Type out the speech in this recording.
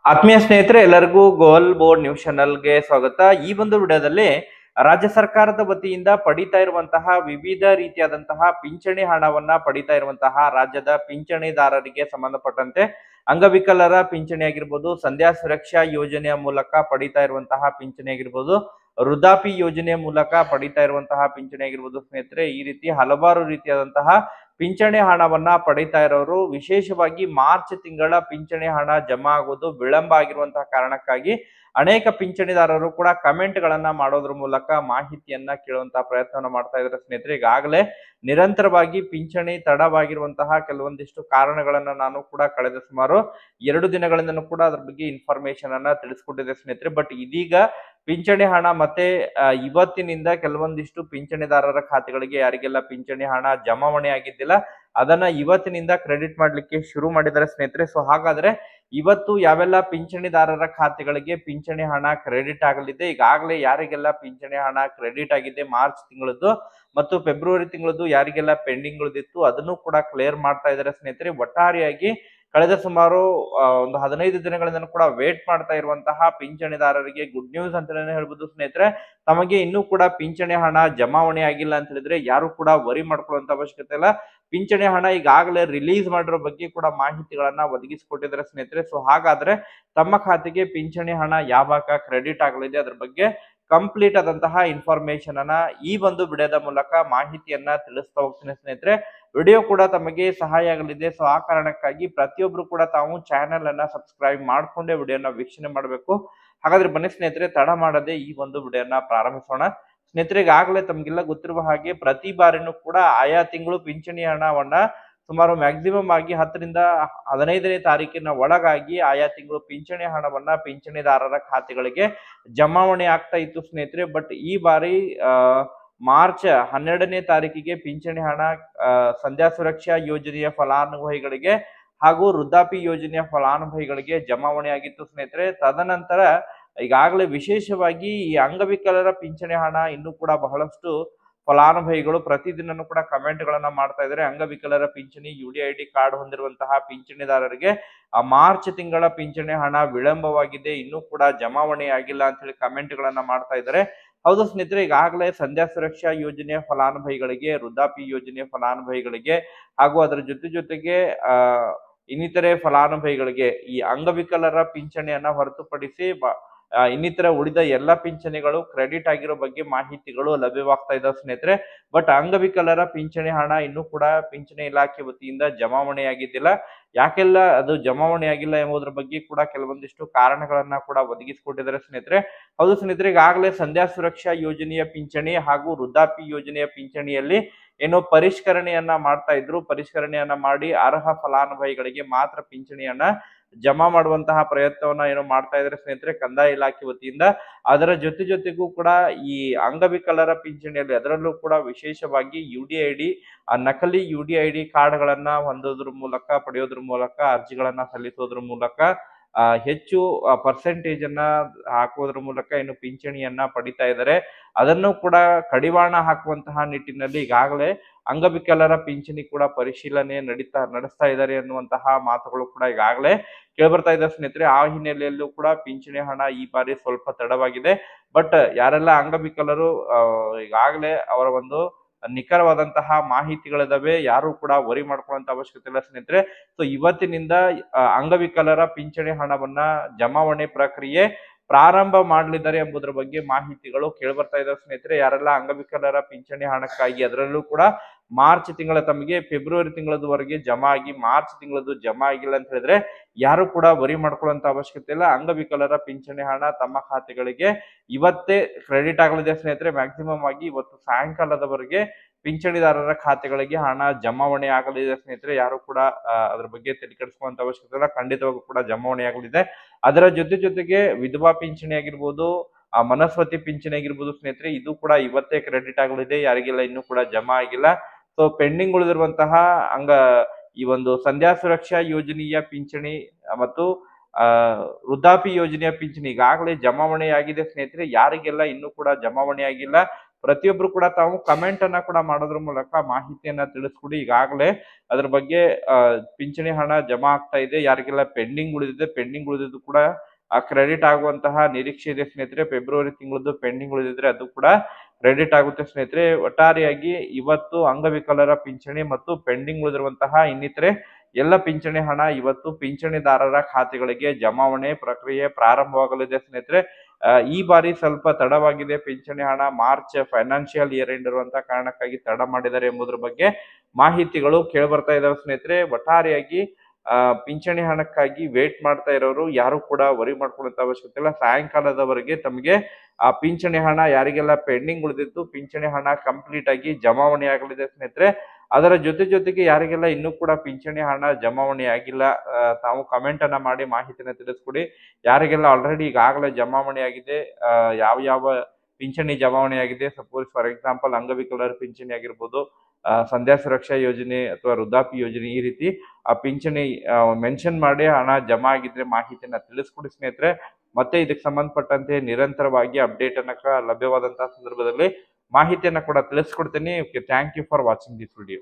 ಆತ್ಮೀಯ ಸ್ನೇಹಿತರೆ, ಎಲ್ಲರಿಗೂ ಗೋಲ್ ಬೋರ್ಡ್ ನ್ಯೂಸ್ ಚಾನಲ್ಗೆ ಸ್ವಾಗತ. ಈ ಒಂದು ವಿಡಿಯೋದಲ್ಲಿ ರಾಜ್ಯ ಸರ್ಕಾರದ ವತಿಯಿಂದ ಪಡಿತಾ ಇರುವಂತಹ ವಿವಿಧ ರೀತಿಯಾದಂತಹ ಪಿಂಚಣಿ ಹಣವನ್ನ ಪಡಿತಾ ಇರುವಂತಹ ರಾಜ್ಯದ ಪಿಂಚಣಿದಾರರಿಗೆ ಸಂಬಂಧಪಟ್ಟಂತೆ ಅಂಗವಿಕಲರ ಪಿಂಚಣಿ ಆಗಿರ್ಬೋದು, ಸಂಧ್ಯಾ ಸುರಕ್ಷಾ ಯೋಜನೆಯ ಮೂಲಕ ಪಡಿತಾ ಇರುವಂತಹ ಪಿಂಚಣಿ ಆಗಿರ್ಬೋದು, ವೃದ್ಧಾಪಿ ಯೋಜನೆಯ ಮೂಲಕ ಪಡಿತಾ ಇರುವಂತಹ ಪಿಂಚಣಿ ಆಗಿರ್ಬೋದು. ಸ್ನೇಹಿತರೆ, ಈ ರೀತಿ ಹಲವಾರು ರೀತಿಯಾದಂತಹ ಪಿಂಚಣಿ ಹಣವನ್ನ ಪಡಿತಾ ಇರೋರು ವಿಶೇಷವಾಗಿ ಮಾರ್ಚ್ ತಿಂಗಳ ಪಿಂಚಣಿ ಹಣ ಜಮಾ ಆಗೋದು ವಿಳಂಬ ಆಗಿರುವಂತಹ ಕಾರಣಕ್ಕಾಗಿ ಅನೇಕ ಪಿಂಚಣಿದಾರರು ಕೂಡ ಕಮೆಂಟ್ ಗಳನ್ನ ಮಾಡೋದ್ರ ಮೂಲಕ ಮಾಹಿತಿಯನ್ನ ಕೇಳುವಂತಹ ಪ್ರಯತ್ನವನ್ನ ಮಾಡ್ತಾ ಇದ್ದಾರೆ. ಸ್ನೇಹಿತರೆ, ಈಗಾಗಲೇ ನಿರಂತರವಾಗಿ ಪಿಂಚಣಿ ತಡವಾಗಿರುವಂತಹ ಕೆಲವೊಂದಿಷ್ಟು ಕಾರಣಗಳನ್ನ ನಾನು ಕೂಡ ಕಳೆದ ಸುಮಾರು 2 ದಿನಗಳಿಂದನೂ ಕೂಡ ಅದ್ರ ಬಗ್ಗೆ ಇನ್ಫಾರ್ಮೇಶನ್ ಅನ್ನ ತಿಳಿಸ್ಕೊಟ್ಟಿದ್ದೆ ಸ್ನೇಹಿತರೆ. ಬಟ್ ಇದೀಗ ಪಿಂಚಣಿ ಹಣ ಮತ್ತೆ ಇವತ್ತಿನಿಂದ ಕೆಲವೊಂದಿಷ್ಟು ಪಿಂಚಣಿದಾರರ ಖಾತೆಗಳಿಗೆ ಯಾರಿಗೆಲ್ಲ ಪಿಂಚಣಿ ಹಣ ಜಮಾವಣೆ ಆಗಿದ್ದಿಲ್ಲ ಅದನ್ನ ಇವತ್ತಿನಿಂದ ಕ್ರೆಡಿಟ್ ಮಾಡ್ಲಿಕ್ಕೆ ಶುರು ಮಾಡಿದ್ದಾರೆ ಸ್ನೇಹಿತರೆ. ಸೊ ಹಾಗಾದ್ರೆ ಇವತ್ತು ಯಾವೆಲ್ಲ ಪಿಂಚಣಿದಾರರ ಖಾತೆಗಳಿಗೆ ಪಿಂಚಣಿ ಹಣ ಕ್ರೆಡಿಟ್ ಆಗಲಿದೆ, ಈಗಾಗಲೇ ಯಾರಿಗೆಲ್ಲ ಪಿಂಚಣಿ ಹಣ ಕ್ರೆಡಿಟ್ ಆಗಿದೆ ಮಾರ್ಚ್ ತಿಂಗಳದ್ದು ಮತ್ತು ಫೆಬ್ರವರಿ ತಿಂಗಳದ್ದು ಯಾರಿಗೆಲ್ಲ ಪೆಂಡಿಂಗ್ ಉಳಿದಿತ್ತು ಅದನ್ನು ಕೂಡ ಕ್ಲಿಯರ್ ಮಾಡ್ತಾ ಇದ್ದಾರೆ ಸ್ನೇಹಿತರೆ. ಒಟ್ಟಾರೆಯಾಗಿ ಕಳೆದ ಸುಮಾರು ಒಂದು 15 ದಿನಗಳಿಂದ ಕೂಡ ವೇಟ್ ಮಾಡ್ತಾ ಇರುವಂತಹ ಪಿಂಚಣಿದಾರರಿಗೆ ಗುಡ್ ನ್ಯೂಸ್ ಅಂತಾನೆ ಹೇಳ್ಬೋದು ಸ್ನೇಹಿತರೆ. ತಮಗೆ ಇನ್ನೂ ಕೂಡ ಪಿಂಚಣಿ ಹಣ ಜಮಾವಣೆ ಆಗಿಲ್ಲ ಅಂತ ಹೇಳಿದ್ರೆ ಯಾರು ಕೂಡ ವರಿ ಮಾಡ್ಕೊಳ್ಳುವಂತ ಅವಶ್ಯಕತೆ ಇಲ್ಲ. ಪಿಂಚಣಿ ಹಣ ಈಗಾಗಲೇ ರಿಲೀಸ್ ಮಾಡಿರೋ ಬಗ್ಗೆ ಕೂಡ ಮಾಹಿತಿಗಳನ್ನ ಒದಗಿಸಿಕೊಟ್ಟಿದ್ದಾರೆ ಸ್ನೇಹಿತರೆ. ಸೊ ಹಾಗಾದ್ರೆ ತಮ್ಮ ಖಾತೆಗೆ ಪಿಂಚಣಿ ಹಣ ಯಾವಾಗ ಕ್ರೆಡಿಟ್ ಆಗಲಿದೆ ಅದ್ರ ಬಗ್ಗೆ ಕಂಪ್ಲೀಟ್ ಆದಂತಹ ಇನ್ಫಾರ್ಮೇಶನ್ ಅನ್ನ ಈ ಒಂದು ವಿಡಿಯೋದ ಮೂಲಕ ಮಾಹಿತಿಯನ್ನ ತಿಳಿಸ್ತಾ ಹೋಗ್ತೀನಿ ಸ್ನೇಹಿತರೆ. ವಿಡಿಯೋ ಕೂಡ ತಮಗೆ ಸಹಾಯ ಆಗಲಿದೆ. ಸೊ ಆ ಕಾರಣಕ್ಕಾಗಿ ಪ್ರತಿಯೊಬ್ರು ಕೂಡ ತಾವು ಚಾನೆಲ್ ಅನ್ನ ಸಬ್ಸ್ಕ್ರೈಬ್ ಮಾಡ್ಕೊಂಡೇ ವಿಡಿಯೋನ ವೀಕ್ಷಣೆ ಮಾಡಬೇಕು. ಹಾಗಾದ್ರೆ ಬನ್ನಿ ಸ್ನೇಹಿತರೆ, ತಡ ಮಾಡದೆ ಈ ಒಂದು ವಿಡಿಯೋನ ಪ್ರಾರಂಭಿಸೋಣ. ಸ್ನೇಹಿತರೆ, ಈಗಾಗಲೇ ತಮ್ಗೆಲ್ಲ ಗೊತ್ತಿರುವ ಹಾಗೆ ಪ್ರತಿ ಬಾರಿನೂ ಕೂಡ ಆಯಾ ತಿಂಗಳು ಪಿಂಚಣಿ ಹಣವನ್ನ ಸುಮಾರು ಮ್ಯಾಕ್ಸಿಮಮ್ ಆಗಿ 10 ರಿಂದ 15ನೇ ತಾರೀಕಿನ ಒಳಗಾಗಿ ಆಯಾ ತಿಂಗಳು ಪಿಂಚಣಿ ಹಣವನ್ನ ಪಿಂಚಣಿದಾರರ ಖಾತೆಗಳಿಗೆ ಜಮಾವಣೆ ಆಗ್ತಾ ಇತ್ತು ಸ್ನೇಹಿತರೆ. ಬಟ್ ಈ ಬಾರಿ ಮಾರ್ಚ್ 12ನೇ ತಾರೀಕಿಗೆ ಪಿಂಚಣಿ ಹಣ ಸಂಧ್ಯಾ ಸುರಕ್ಷಾ ಯೋಜನೆಯ ಫಲಾನುಭವಿಗಳಿಗೆ ಹಾಗೂ ವೃದ್ಧಾಪಿ ಯೋಜನೆಯ ಫಲಾನುಭವಿಗಳಿಗೆ ಜಮಾವಣೆ ಆಗಿತ್ತು ಸ್ನೇಹಿತರೆ. ತದನಂತರ ಈಗಾಗಲೇ ವಿಶೇಷವಾಗಿ ಈ ಅಂಗವಿಕಲರ ಪಿಂಚಣಿ ಹಣ ಇನ್ನೂ ಕೂಡ ಬಹಳಷ್ಟು ಫಲಾನುಭವಿಗಳು ಪ್ರತಿದಿನನೂ ಕೂಡ ಕಮೆಂಟ್ ಗಳನ್ನ ಮಾಡ್ತಾ ಇದ್ದಾರೆ. ಅಂಗವಿಕಲರ ಪಿಂಚಣಿ UDID ಕಾರ್ಡ್ ಹೊಂದಿರುವಂತಹ ಪಿಂಚಣಿದಾರರಿಗೆ ಮಾರ್ಚ್ ತಿಂಗಳ ಪಿಂಚಣಿ ಹಣ ವಿಳಂಬವಾಗಿದೆ, ಇನ್ನೂ ಕೂಡ ಜಮಾವಣೆ ಆಗಿಲ್ಲ ಅಂತ ಹೇಳಿ ಕಮೆಂಟ್ ಗಳನ್ನ ಮಾಡ್ತಾ ಇದ್ದಾರೆ. ಹೌದು ಸ್ನೇಹಿತರೆ, ಈಗಾಗಲೇ ಸಂಧ್ಯಾ ಸುರಕ್ಷಾ ಯೋಜನೆಯ ಫಲಾನುಭವಿಗಳಿಗೆ, ವೃದ್ಧಾಪಿ ಯೋಜನೆಯ ಫಲಾನುಭವಿಗಳಿಗೆ ಹಾಗೂ ಅದರ ಜೊತೆಗೆ ಇನ್ನಿತರೆ ಫಲಾನುಭವಿಗಳಿಗೆ ಈ ಅಂಗವಿಕಲರ ಪಿಂಚಣಿಯನ್ನ ಹೊರತುಪಡಿಸಿ ಇನ್ನಿತರ ಉಳಿದ ಎಲ್ಲ ಪಿಂಚಣಿಗಳು ಕ್ರೆಡಿಟ್ ಆಗಿರೋ ಬಗ್ಗೆ ಮಾಹಿತಿಗಳು ಲಭ್ಯವಾಗ್ತಾ ಇದಾವೆ ಸ್ನೇಹಿತರೆ. ಬಟ್ ಅಂಗವಿಕಲರ ಪಿಂಚಣಿ ಹಣ ಇನ್ನೂ ಕೂಡ ಪಿಂಚಣಿ ಇಲಾಖೆ ವತಿಯಿಂದ ಜಮಾವಣೆ ಆಗಿದ್ದಿಲ್ಲ. ಯಾಕೆಲ್ಲ ಅದು ಜಮಾವಣೆ ಆಗಿಲ್ಲ ಎಂಬುದರ ಬಗ್ಗೆ ಕೂಡ ಕೆಲವೊಂದಿಷ್ಟು ಕಾರಣಗಳನ್ನ ಕೂಡ ಒದಗಿಸಿಕೊಟ್ಟಿದ್ದಾರೆ ಸ್ನೇಹಿತರೆ. ಹೌದು ಸ್ನೇಹಿತರೆ, ಈಗಾಗಲೇ ಸಂಧ್ಯಾ ಸುರಕ್ಷಾ ಯೋಜನೆಯ ಪಿಂಚಣಿ ಹಾಗೂ ವೃದ್ಧಾಪಿ ಯೋಜನೆಯ ಪಿಂಚಣಿಯಲ್ಲಿ ಏನೋ ಪರಿಷ್ಕರಣೆಯನ್ನ ಮಾಡ್ತಾ ಇದ್ರು. ಪರಿಷ್ಕರಣೆಯನ್ನ ಮಾಡಿ ಅರ್ಹ ಫಲಾನುಭವಿಗಳಿಗೆ ಮಾತ್ರ ಪಿಂಚಣಿಯನ್ನ ಜಮಾ ಮಾಡುವಂತಹ ಪ್ರಯತ್ನವನ್ನ ಏನೋ ಮಾಡ್ತಾ ಇದ್ದಾರೆ ಸ್ನೇಹಿತರೆ ಕಂದಾಯ ಇಲಾಖೆ ವತಿಯಿಂದ. ಅದರ ಜೊತೆಗೂ ಕೂಡ ಈ ಅಂಗವಿಕಲರ ಪಿಂಚಣಿಯಲ್ಲಿ ಅದರಲ್ಲೂ ಕೂಡ ವಿಶೇಷವಾಗಿ UDID ನಕಲಿ UDID ಕಾರ್ಡ್ ಗಳನ್ನ ಹೊಂದೋದ್ರ ಮೂಲಕ ಪಡೆಯೋದ್ರ ಮೂಲಕ ಅರ್ಜಿಗಳನ್ನ ಸಲ್ಲಿಸೋದ್ರ ಮೂಲಕ ಹೆಚ್ಚು ಪರ್ಸೆಂಟೇಜ್ ಅನ್ನ ಹಾಕೋದ್ರ ಮೂಲಕ ಏನು ಪಿಂಚಣಿಯನ್ನ ಪಡಿತಾ ಇದ್ದಾರೆ. ಅದನ್ನು ಕೂಡ ಕಡಿವಾಣ ಹಾಕುವಂತಹ ನಿಟ್ಟಿನಲ್ಲಿ ಈಗಾಗಲೇ ಅಂಗವಿಕಲರ ಪಿಂಚಣಿ ಕೂಡ ಪರಿಶೀಲನೆ ನಡೆಸ್ತಾ ಇದ್ದಾರೆ ಅನ್ನುವಂತಹ ಮಾತುಗಳು ಕೂಡ ಈಗಾಗಲೇ ಕೇಳ್ಬರ್ತಾ ಇದೆ ಸ್ನೇಹಿತರೆ. ಆ ಹಿನ್ನೆಲೆಯಲ್ಲೂ ಕೂಡ ಪಿಂಚಣಿ ಹಣ ಈ ಬಾರಿ ಸ್ವಲ್ಪ ತಡವಾಗಿದೆ. ಬಟ್ ಯಾರೆಲ್ಲ ಅಂಗವಿಕಲರು ಈಗಾಗಲೇ ಅವರ ಒಂದು ನಿಖರವಾದಂತಹ ಮಾಹಿತಿಗಳಿದಾವೆ, ಯಾರು ಕೂಡ ವರಿ ಮಾಡ್ಕೊಳ್ಳುವಂತ ಅವಶ್ಯಕತೆ ಇಲ್ಲ ಸ್ನೇಹಿತರೆ. ಸೊ ಇವತ್ತಿನಿಂದ ಅಂಗವಿಕಲರ ಪಿಂಚಣಿ ಹಣವನ್ನ ಜಮಾವಣೆ ಪ್ರಕ್ರಿಯೆ ಪ್ರಾರಂಭ ಮಾಡಲಿದ್ದಾರೆ ಎಂಬುದರ ಬಗ್ಗೆ ಮಾಹಿತಿಗಳು ಕೇಳ್ಬರ್ತಾ ಇದಾವೆ ಸ್ನೇಹಿತರೆ. ಯಾರೆಲ್ಲ ಅಂಗವಿಕಲರ ಪಿಂಚಣಿ ಹಣಕ್ಕಾಗಿ ಅದರಲ್ಲೂ ಕೂಡ ಮಾರ್ಚ್ ತಿಂಗಳ ತಮಗೆ ಫೆಬ್ರವರಿ ತಿಂಗಳದವರೆಗೆ ಜಮಾ ಆಗಿ ಮಾರ್ಚ್ ತಿಂಗಳದ್ದು ಜಮಾ ಆಗಿಲ್ಲ ಅಂತ ಹೇಳಿದ್ರೆ ಯಾರು ಕೂಡ ವರಿ ಮಾಡ್ಕೊಳ್ಳುವಂತ ಅವಶ್ಯಕತೆ ಇಲ್ಲ. ಅಂಗವಿಕಲರ ಪಿಂಚಣಿ ಹಣ ತಮ್ಮ ಖಾತೆಗಳಿಗೆ ಇವತ್ತೇ ಕ್ರೆಡಿಟ್ ಆಗಲಿದೆ ಸ್ನೇಹಿತರೆ. ಮ್ಯಾಕ್ಸಿಮಮ್ ಆಗಿ ಇವತ್ತು ಸಾಯಂಕಾಲದವರೆಗೆ ಪಿಂಚಣಿದಾರರ ಖಾತೆಗಳಿಗೆ ಹಣ ಜಮಾವಣೆ ಆಗಲಿದೆ ಸ್ನೇಹಿತರೆ. ಯಾರು ಕೂಡ ಅದ್ರ ಬಗ್ಗೆ ತಲೆ ಕೆಡಿಸ್ಕೊಳ್ಳುವಂತ ಅವಶ್ಯಕತೆ ಇಲ್ಲ, ಖಂಡಿತವಾಗೂ ಕೂಡ ಜಮಾವಣೆ ಆಗಲಿದೆ. ಅದರ ಜೊತೆಗೆ ವಿಧವಾ ಪಿಂಚಣಿ ಆಗಿರ್ಬೋದು, ಮನಸ್ವತಿ ಪಿಂಚಣಿ ಆಗಿರ್ಬೋದು ಸ್ನೇಹಿತರೆ, ಇದು ಕೂಡ ಇವತ್ತೇ ಕ್ರೆಡಿಟ್ ಆಗಲಿದೆ. ಯಾರಿಗೆಲ್ಲ ಇನ್ನೂ ಕೂಡ ಜಮಾ ಆಗಿಲ್ಲ. ಸೊ ಪೆಂಡಿಂಗ್ ಉಳಿದಿರುವಂತಹ ಈ ಒಂದು ಸಂಧ್ಯಾ ಸುರಕ್ಷಾ ಯೋಜನೆಯ ಪಿಂಚಣಿ ಮತ್ತು ವೃದ್ಧಾಪಿ ಯೋಜನೆಯ ಪಿಂಚಣಿ ಈಗಾಗಲೇ ಜಮಾವಣೆ ಆಗಿದೆ ಸ್ನೇಹಿತರೆ. ಯಾರಿಗೆಲ್ಲ ಇನ್ನೂ ಕೂಡ ಜಮಾವಣೆ ಆಗಿಲ್ಲ ಪ್ರತಿಯೊಬ್ರು ಕೂಡ ತಾವು ಕಮೆಂಟ್ ಅನ್ನ ಕೂಡ ಮಾಡೋದ್ರ ಮೂಲಕ ಮಾಹಿತಿಯನ್ನ ತಿಳಿಸ್ಕೊಡಿ. ಈಗಾಗಲೇ ಅದ್ರ ಬಗ್ಗೆ ಪಿಂಚಣಿ ಹಣ ಜಮಾ ಆಗ್ತಾ ಇದೆ. ಯಾರಿಗೆಲ್ಲ ಪೆಂಡಿಂಗ್ ಉಳಿದಿದ್ದು ಕೂಡ ಕ್ರೆಡಿಟ್ ಆಗುವಂತಹ ನಿರೀಕ್ಷೆ ಇದೆ ಸ್ನೇಹಿತರೆ. ಫೆಬ್ರವರಿ ತಿಂಗಳದ್ದು ಪೆಂಡಿಂಗ್ ಉಳಿದಿದ್ರೆ ಅದು ಕೂಡ ಕ್ರೆಡಿಟ್ ಆಗುತ್ತೆ ಸ್ನೇಹಿತರೆ. ಒಟ್ಟಾರೆಯಾಗಿ ಇವತ್ತು ಅಂಗವಿಕಲರ ಪಿಂಚಣಿ ಮತ್ತು ಪೆಂಡಿಂಗ್ ಉಳಿದಿರುವಂತಹ ಇನ್ನಿತರೆ ಎಲ್ಲ ಪಿಂಚಣಿ ಹಣ ಇವತ್ತು ಪಿಂಚಣಿದಾರರ ಖಾತೆಗಳಿಗೆ ಜಮಾವಣೆ ಪ್ರಕ್ರಿಯೆ ಪ್ರಾರಂಭವಾಗಲಿದೆ ಸ್ನೇಹಿತರೆ. ಈ ಬಾರಿ ಸ್ವಲ್ಪ ತಡವಾಗಿದೆ ಪಿಂಚಣಿ ಹಣ. ಮಾರ್ಚ್ ಫೈನಾನ್ಷಿಯಲ್ ಇಯರ್ ಎಂಡ್ ಇರುವಂತಹ ಕಾರಣಕ್ಕಾಗಿ ತಡ ಮಾಡಿದ್ದಾರೆ ಎಂಬುದರ ಬಗ್ಗೆ ಮಾಹಿತಿಗಳು ಕೇಳಿ ಬರ್ತಾ ಇದಾವೆ ಸ್ನೇಹಿತರೆ. ಒಟ್ಟಾರೆಯಾಗಿ ಪಿಂಚಣಿ ಹಣಕ್ಕಾಗಿ ವೇಟ್ ಮಾಡ್ತಾ ಇರೋರು ಯಾರು ಕೂಡ ವರಿ ಮಾಡ್ಕೊಳ್ಳುವಂತ ಅವಶ್ಯಕತೆ ಇಲ್ಲ. ಸಾಯಂಕಾಲದವರೆಗೆ ತಮಗೆ ಆ ಪಿಂಚಣಿ ಹಣ ಯಾರಿಗೆಲ್ಲ ಪೆಂಡಿಂಗ್ ಉಳಿದಿತ್ತು ಪಿಂಚಣಿ ಹಣ ಕಂಪ್ಲೀಟ್ ಆಗಿ ಜಮಾವಣೆ ಆಗಲಿದೆ ಸ್ನೇಹಿತರೆ. ಅದರ ಜೊತೆಗೆ ಯಾರಿಗೆಲ್ಲ ಇನ್ನೂ ಕೂಡ ಪಿಂಚಣಿ ಹಣ ಜಮಾವಣೆ ಆಗಿಲ್ಲ ತಾವು ಕಮೆಂಟ್ ಅನ್ನ ಮಾಡಿ ಮಾಹಿತಿನ ತಿಳಿಸ್ಕೊಡಿ. ಯಾರಿಗೆಲ್ಲ ಆಲ್ರೆಡಿ ಈಗಾಗಲೇ ಜಮಾವಣೆ ಆಗಿದೆ, ಯಾವ ಪಿಂಚಣಿ ಜಮಾವಣೆ ಆಗಿದೆ, ಸಪೋಸ್ ಫಾರ್ ಎಕ್ಸಾಂಪಲ್ ಅಂಗವಿಕಲರ ಪಿಂಚಣಿ ಆಗಿರ್ಬೋದು, ಸಂಧ್ಯಾ ಸುರಕ್ಷಾ ಯೋಜನೆ ಅಥವಾ ವೃದ್ಧಾಪ್ಯ ಯೋಜನೆ, ಈ ರೀತಿ ಆ ಪಿಂಚಣಿ ಮೆನ್ಷನ್ ಮಾಡಿ ಹಣ ಜಮಾ ಆಗಿದ್ರೆ ಮಾಹಿತಿಯನ್ನ ತಿಳಿಸ್ಕೊಡಿ ಸ್ನೇಹಿತರೆ. ಮತ್ತೆ ಇದಕ್ಕೆ ಸಂಬಂಧಪಟ್ಟಂತೆ ನಿರಂತರವಾಗಿ ಅಪ್ಡೇಟ್ ಅನ್ನ ಲಭ್ಯವಾದಂತಹ ಸಂದರ್ಭದಲ್ಲಿ ಮಾಹಿತಿಯನ್ನ ಕೂಡ ತಿಳಿಸ್ಕೊಡ್ತೀನಿ. Thank you for watching this video.